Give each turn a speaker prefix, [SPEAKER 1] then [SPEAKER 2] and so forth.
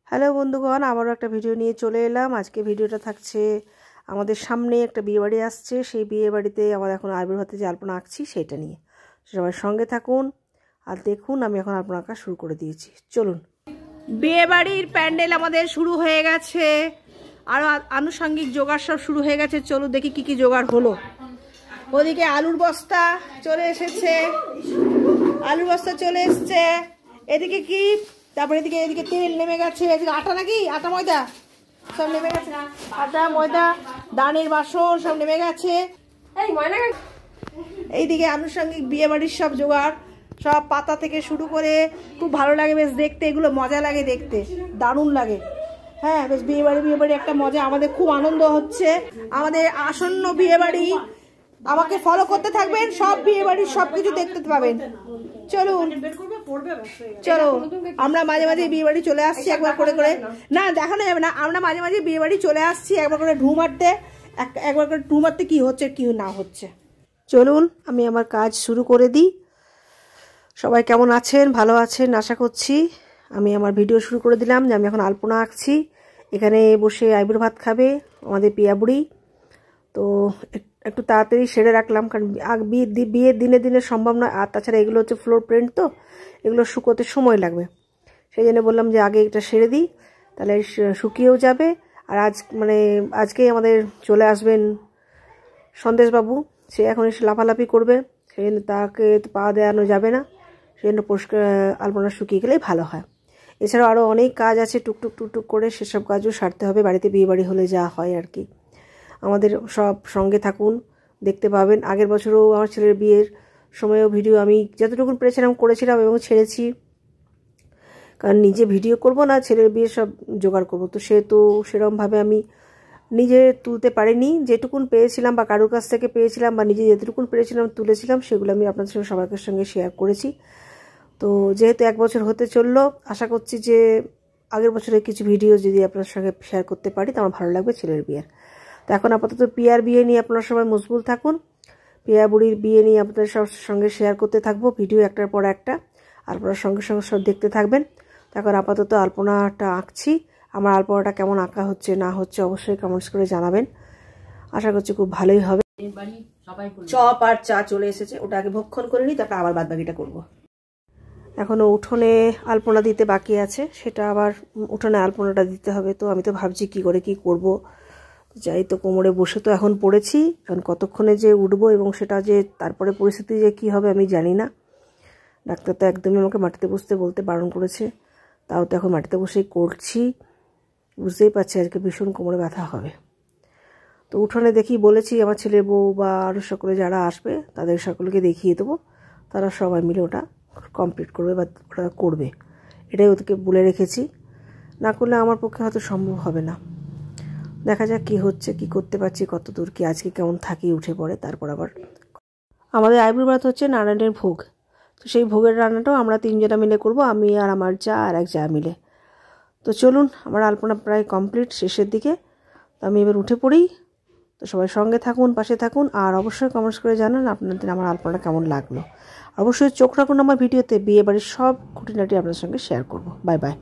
[SPEAKER 1] Hello বন্ধুগণ, আবারও একটা ভিডিও নিয়ে চলে এলাম। আজকে ভিডিওটা থাকছে আমাদের সামনে একটা বিয়েবাড়ি আসছে, সেই বিয়েবাড়িতে আমার এখন আইবুড়ো ভাতে যে আলপনা আঁকছি সেটা নিয়ে। সবাই সঙ্গে থাকুন আর দেখুন। আমি এখন আলপনা আঁকা শুরু করে দিয়েছি, চলুন। বিয়েবাড়ির প্যান্ডেল আমাদের শুরু হয়ে গেছে, আরও আনুষঙ্গিক জোগাড় সব শুরু হয়ে গেছে। চলুন দেখি কি কি জোগাড় হলো। ওদিকে আলুর বস্তা চলে এসেছে, আলুর বস্তা চলে এসছে। এদিকে কি, তারপরে এদিকে তেল নেমে গেছে, এদিকে আটা নাকি আটা ময়দা সব নেমে গেছে, আটা ময়দা দানের বাসন সব নেমে গেছে। এইদিকে আনুষঙ্গিক বিয়ে বাড়ির সব জোগাড়, সব পাতা থেকে শুরু করে, খুব ভালো লাগে বেশ দেখতে, এগুলো মজা লাগে দেখতে, দারুণ লাগে। হ্যাঁ, বেশ বিয়ে বাড়ি একটা মজা, আমাদের খুব আনন্দ হচ্ছে। আমাদের আসন্ন বিয়ে বাড়ি, আমাকে ফলো করতে থাকবেন, সব বিয়ে বাড়ির সবকিছু দেখতে পাবেন। চলুন চলো, আমরা মাঝে মাঝে বিয়ে বাড়ি চলে আসছি একবার করে করে, না দেখানো যাবে না, আমরা মাঝে মাঝে বিয়ে বাড়ি চলে আসছি একবার করে ঢু মারতে, একবার করে ঢু মারতে কি হচ্ছে কি না হচ্ছে। চলুন আমি আমার কাজ শুরু করে দিই। সবাই কেমন আছেন? ভালো আছেন আশা করছি। আমি আমার ভিডিও শুরু করে দিলাম যে আমি এখন আলপনা আঁকছি। এখানে বসে আইবুড়ো ভাত খাবে আমাদের পিয়া বুড়ি। তো একটু তাড়াতাড়ি সেরে রাখলাম, কারণ বিয়ের দিনে দিনে সম্ভব নয়। আর তাছাড়া এগুলো হচ্ছে ফ্লোর প্রিন্ট, তো এগুলো শুকোতে সময় লাগবে। সেই জন্য বললাম যে আগে এটা সেরে দিই, তাহলে শুকিয়েও যাবে। আর আজকেই আমাদের চলে আসবেন সন্দেশবাবু, সে এখন এসে লাফালাফি করবে, সেই জন্য তাকে পা দেওয়ানো যাবে না। সেই জন্য পরিষ্কার আলপনা শুকিয়ে গেলেই ভালো হয়। এছাড়াও আরও অনেক কাজ আছে টুকটুক করে, সেসব কাজও সারতে হবে। বাড়িতে বিয়েবাড়ি হলে যা হয় আর কি। আমাদের সব সঙ্গে থাকুন, দেখতে পাবেন। আগের বছরও আমার ছেলের বিয়ের সময়ও ভিডিও আমি যতটুকু পেরেছিলাম করেছিলাম এবং ছেড়েছি, কারণ নিজে ভিডিও করব না, ছেলের বিয়ে সব জোগাড় করব, তো সেরকমভাবে আমি নিজে তুলতে পারিনি। যেটুকুন পেয়েছিলাম বা কারোর কাছ থেকে পেয়েছিলাম বা নিজে যেটুকুন পেরেছিলাম তুলেছিলাম, সেগুলো আমি আপনাদের সঙ্গে সবার সঙ্গে শেয়ার করেছি। তো যেহেতু 1 বছর হতে চললো, আশা করছি যে আগের বছরের কিছু ভিডিও যদি আপনার সঙ্গে শেয়ার করতে পারি তো আমার ভালো লাগবে ছেলের বিয়ের। তো এখন আপাতত পিয়ার বিয়ে নিয়ে আপনারা সবাই মশগুল থাকুন। পিয়া বুড়ির বিয়ে নিয়ে আপনাদের সব সঙ্গে শেয়ার করতে থাকবো ভিডিও একটার পর একটা, আর আপনারা সঙ্গে সঙ্গে সব দেখতে থাকবেন। এখন আপাতত আলপনাটা আঁকছি। আমার আলপনাটা কেমন আঁকা হচ্ছে না হচ্ছে অবশ্যই কমেন্টস করে জানাবেন। আশা করছি খুব ভালোই হবে। চপ আর চা চলে এসেছে, ওটা আগে ভক্ষণ করে নিই, তারপর আবার বাদবাকিটা করবো। এখনও উঠোনে আলপনা দিতে বাকি আছে, সেটা আবার উঠোনে আলপনাটা দিতে হবে। তো আমি তো ভাবছি কি করে কি করব। যাই তো, কোমরে বসে তো এখন পড়েছি, কারণ কতক্ষণে যে উঠবো এবং সেটা যে তারপরে পরিস্থিতি যে কী হবে আমি জানি না। ডাক্তার তো একদমই আমাকে মাটিতে বসতে বলতে বারণ করেছে, তাও তো এখন মাটিতে বসেই করছি। বুঝতেই পারছি আজকে ভীষণ কোমরে ব্যথা হবে। তো উঠোনে দেখি বলেছি আমার ছেলে বউ বা আরও সকলে যারা আসবে তাদের সকলকে দেখিয়ে দেবো, তারা সবাই মিলে ওটা কমপ্লিট করবে বা ওটা করবে, এটাই ওদেরকে বলে রেখেছি। না করলে আমার পক্ষে হয়তো সম্ভব হবে না। দেখা যাক কী হচ্ছে, কী করতে পারছি, কত দূর কি আজকে কেমন থাকি উঠে পড়ে। তারপর আবার আমাদের আইবুড়ো ভাত হচ্ছে নারায়ণের ভোগ, তো সেই ভোগের রান্নাটাও আমরা 3 জনা মিলে করব, আমি আর আমার যা আর এক যা মিলে। তো চলুন, আমার আলপনা প্রায় কমপ্লিট শেষের দিকে, তো আমি এবার উঠে পড়ি। তো সবাই সঙ্গে থাকুন, পাশে থাকুন, আর অবশ্যই কমেন্টস করে জানান আপনাদের আমার আলপনা কেমন লাগলো। অবশ্যই চোখ রাখুন আমার ভিডিওতে, বিয়ে বাড়ির সব খুঁটিনাটি আপনার সঙ্গে শেয়ার করব। Bye bye.